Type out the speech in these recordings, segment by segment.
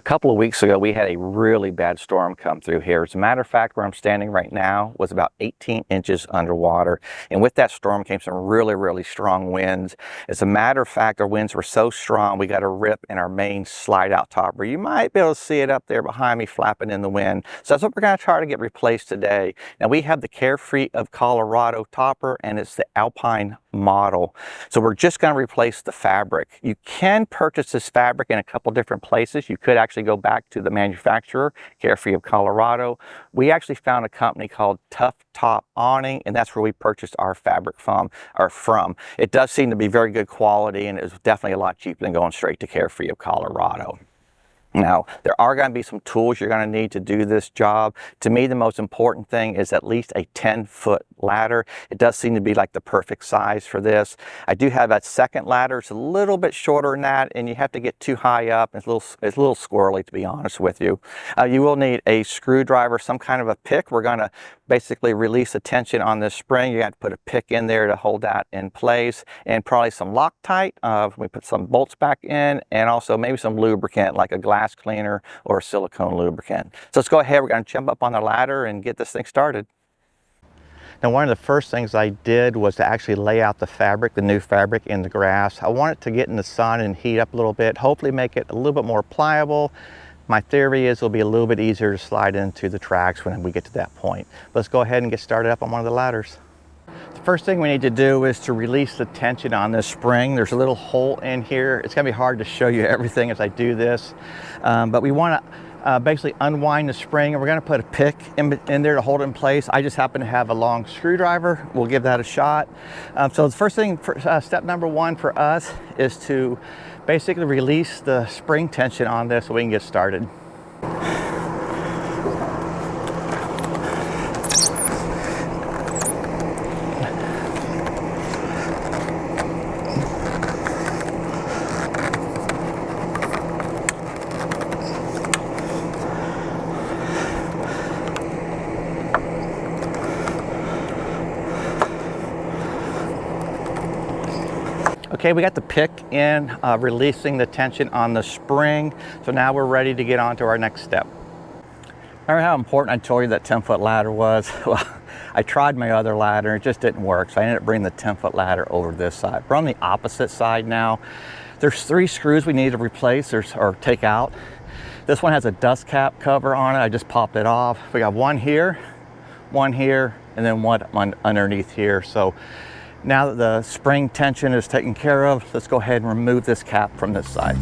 couple of weeks ago, we had a really bad storm come through here. As a matter of fact, where I'm standing right now was about 18 inches underwater. And with that storm came some really strong winds. As a matter of fact, our winds were so strong, we got a rip in our main slide out topper. You might be able to see it up there behind me flapping in the wind. So that's what we're going to try to get replaced today. Now we have the Carefree of Colorado topper, and it's the Alpine model. So we're just going to replace the fabric. You can purchase this fabric in a couple different places. You could actually go back to the manufacturer, Carefree of Colorado. We actually found a company called Tough Top Awning, and that's where we purchased our fabric from. It does seem to be very good quality, and it was definitely a lot cheaper than going straight to Carefree of Colorado. Now, there are going to be some tools you're going to need to do this job. To me, the most important thing is at least a 10-foot ladder. It does seem to be like the perfect size for this. I do have that second ladder. It's a little bit shorter than that, and you have to get too high up. It's a little squirrely, to be honest with you. You will need a screwdriver, some kind of a pick. We're going to basically release the tension on this spring. You have to put a pick in there to hold that in place, and probably some Loctite. We put some bolts back in, and also maybe some lubricant like a glass cleaner or silicone lubricant. So let's go ahead. We're going to jump up on the ladder and get this thing started. Now, one of the first things I did was to actually lay out the fabric, the new fabric, in the grass. I want it to get in the sun and heat up a little bit, hopefully make it a little bit more pliable. My theory is it'll be a little bit easier to slide into the tracks when we get to that point. Let's go ahead and get started up on one of the ladders. The first thing we need to do is to release the tension on this spring. There's a little hole in here. It's going to be hard to show you everything as I do this, but we want to basically unwind the spring, and we're going to put a pick in there to hold it in place. I just happen to have a long screwdriver. We'll give that a shot. So the first thing, step number one for us, is to basically release the spring tension on this so we can get started. Okay, we got the pick in, releasing the tension on the spring. So now we're ready to get on to our next step. Remember how important I told you that 10-foot ladder was? Well, I tried my other ladder, it just didn't work. So I ended up bringing the 10-foot ladder over to this side. We're on the opposite side now. There's 3 screws we need to replace or take out. This one has a dust cap cover on it. I just popped it off. We got one here, and then one underneath here. So now that the spring tension is taken care of, let's go ahead and remove this cap from this side.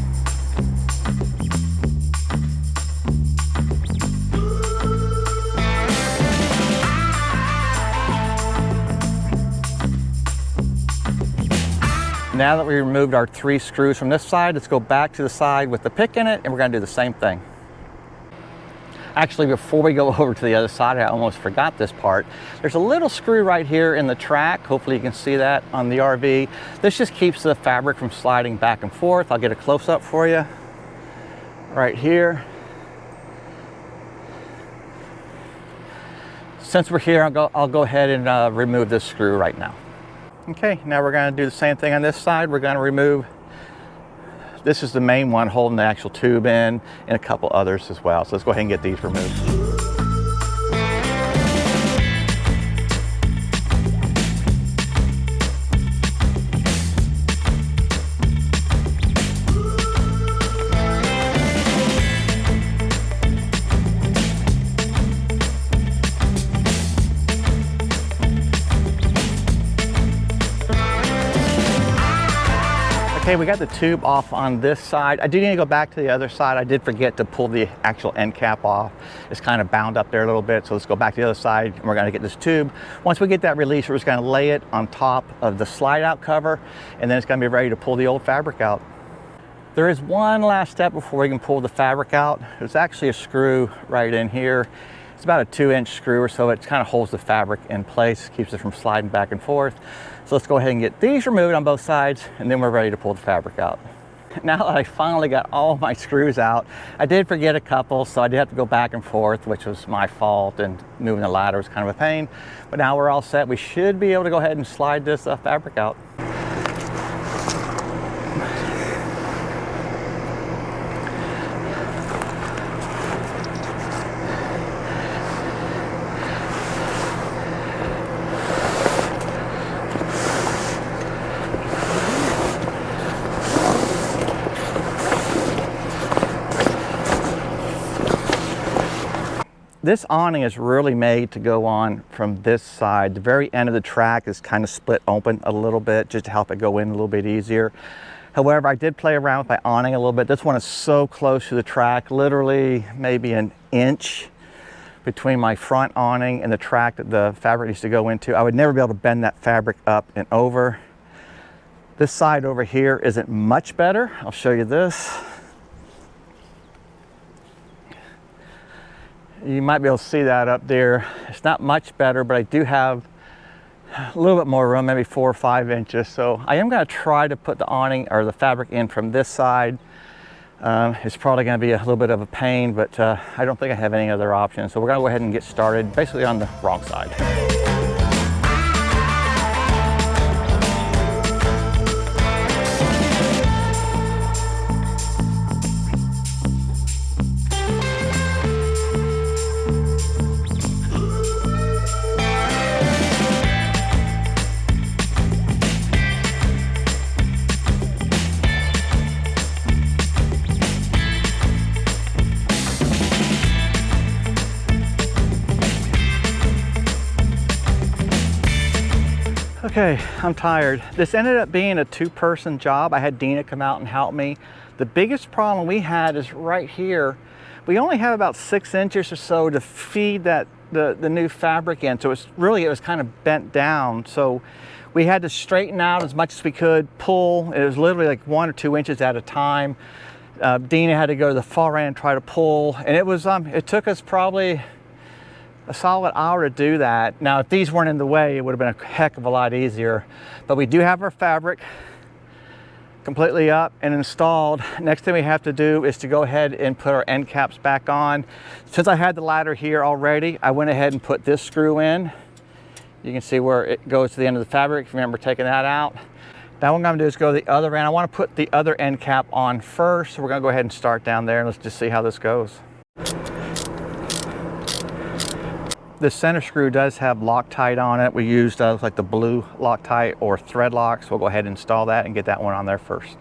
Now that we removed our 3 screws from this side, let's go back to the side with the pick in it, and we're going to do the same thing. Actually, before we go over to the other side, I almost forgot this part. There's a little screw right here in the track. Hopefully you can see that on the RV. This just keeps the fabric from sliding back and forth. I'll get a close-up for you right here. Since we're here, I'll go ahead and remove this screw right now. Okay, now we're going to do the same thing on this side. We're going to remove, this is the main one holding the actual tube in, and a couple others as well. So let's go ahead and get these removed. Okay, we got the tube off on this side. I do need to go back to the other side. I did forget to pull the actual end cap off. It's kind of bound up there a little bit, so let's go back to the other side, and we're going to get this tube. Once we get that released, we're just going to lay it on top of the slide out cover, and then it's going to be ready to pull the old fabric out. There is one last step before we can pull the fabric out. There's actually a screw right in here. It's about a 2-inch screw or so. It kind of holds the fabric in place, keeps it from sliding back and forth. So let's go ahead and get these removed on both sides, and then we're ready to pull the fabric out. Now that I finally got all my screws out, I did forget a couple, so I did have to go back and forth, which was my fault, and moving the ladder was kind of a pain. But now we're all set. We should be able to go ahead and slide this fabric out. This awning is really made to go on from this side. The very end of the track is kind of split open a little bit just to help it go in a little bit easier. However, I did play around with my awning a little bit. This one is so close to the track, literally maybe an inch between my front awning and the track that the fabric needs to go into. I would never be able to bend that fabric up and over. This side over here isn't much better. I'll show you this. You might be able to see that up there. It's not much better, but I do have a little bit more room, maybe 4 or 5 inches. So I am going to try to put the awning or the fabric in from this side. It's probably going to be a little bit of a pain, but I don't think I have any other options. So we're going to go ahead and get started basically on the wrong side. Okay, I'm tired. This ended up being a 2-person job. I had Dina come out and help me. The biggest problem we had is right here. We only have about 6 inches or so to feed that the new fabric in. So it was kind of bent down. So we had to straighten out as much as we could, pull. It was literally like 1 or 2 inches at a time. Dina had to go to the far end and try to pull. And it took us probably a solid hour to do that. Now, if these weren't in the way, it would have been a heck of a lot easier. But we do have our fabric completely up and installed. Next thing we have to do is to go ahead and put our end caps back on. Since I had the ladder here already, I went ahead and put this screw in. You can see where it goes to the end of the fabric. If you remember taking that out. Now what I'm going to do is go to the other end. I want to put the other end cap on first. So we're going to go ahead and start down there and let's just see how this goes. The center screw does have Loctite on it. We used like the blue Loctite or thread lock, so we'll go ahead and install that and get that one on there first.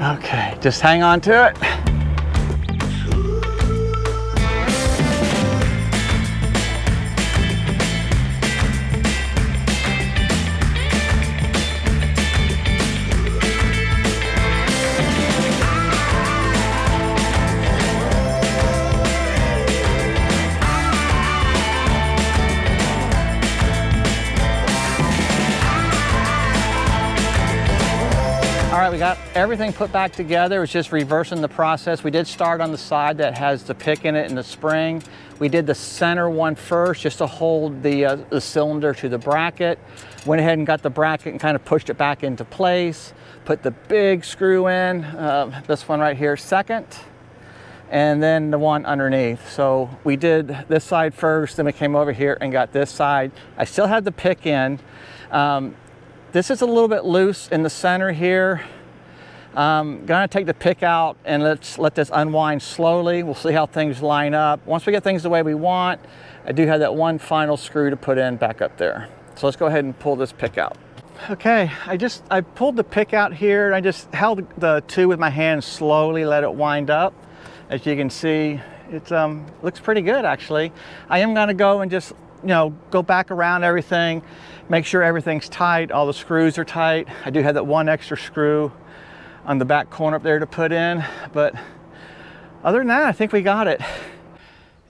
Okay, just hang on to it. All right, we got everything put back together. It's just reversing the process. We did start on the side that has the pick in it and the spring. We did the center one first just to hold the cylinder to the bracket. Went ahead and got the bracket and kind of pushed it back into place. Put the big screw in, this one right here second, and then the one underneath. So we did this side first, then we came over here and got this side. I still had the pick in. This is a little bit loose in the center here. Gonna take the pick out and let's let this unwind slowly. We'll see how things line up. Once we get things the way we want, I do have that one final screw to put in back up there. So let's go ahead and pull this pick out. Okay, I pulled the pick out here. I just held the two with my hand slowly, let it wind up. As you can see, it looks pretty good actually. I am gonna go and just go back around everything, make sure everything's tight, all the screws are tight. I do have that one extra screw on the back corner up there to put in, but other than that, I think we got it.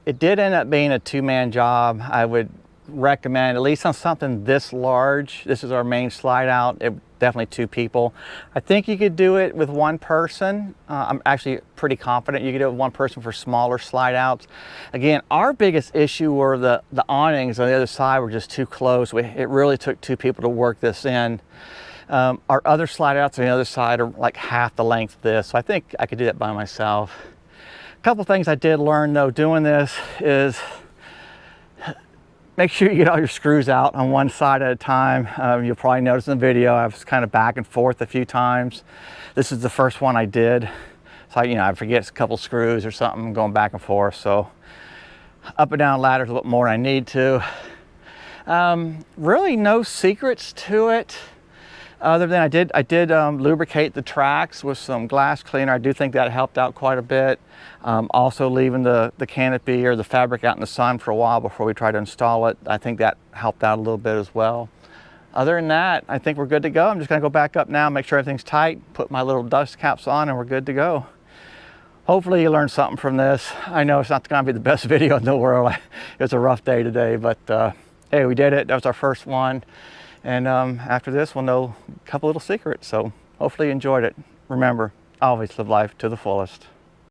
It did end up being a 2-man job. I would recommend, at least on something this large, this is our main slide out, definitely 2 people. I think you could do it with 1 person. I'm actually pretty confident you could do it with 1 person for smaller slide outs. Again, our biggest issue were the awnings on the other side were just too close. It really took 2 people to work this in. Our other slide outs on the other side are like half the length of this, so I think I could do that by myself. A couple things I did learn though doing this is make sure you get all your screws out on one side at a time. You'll probably notice in the video I was kind of back and forth a few times. This is the first one I did. So I forget a couple screws or something going back and forth. So up and down ladders a little more than I need to. Really no secrets to it, other than I did lubricate the tracks with some glass cleaner. I do think that helped out quite a bit. Also leaving the canopy or the fabric out in the sun for a while before we try to install it, I think that helped out a little bit as well. Other than that, I think we're good to go. I'm just gonna go back up now, make sure everything's tight, put my little dust caps on, and we're good to go. Hopefully you learned something from this. I know it's not gonna be the best video in the world. It was a rough day today, but hey, we did it. That was our first one. And after this, we'll know a couple little secrets. So hopefully you enjoyed it. Remember, always live life to the fullest.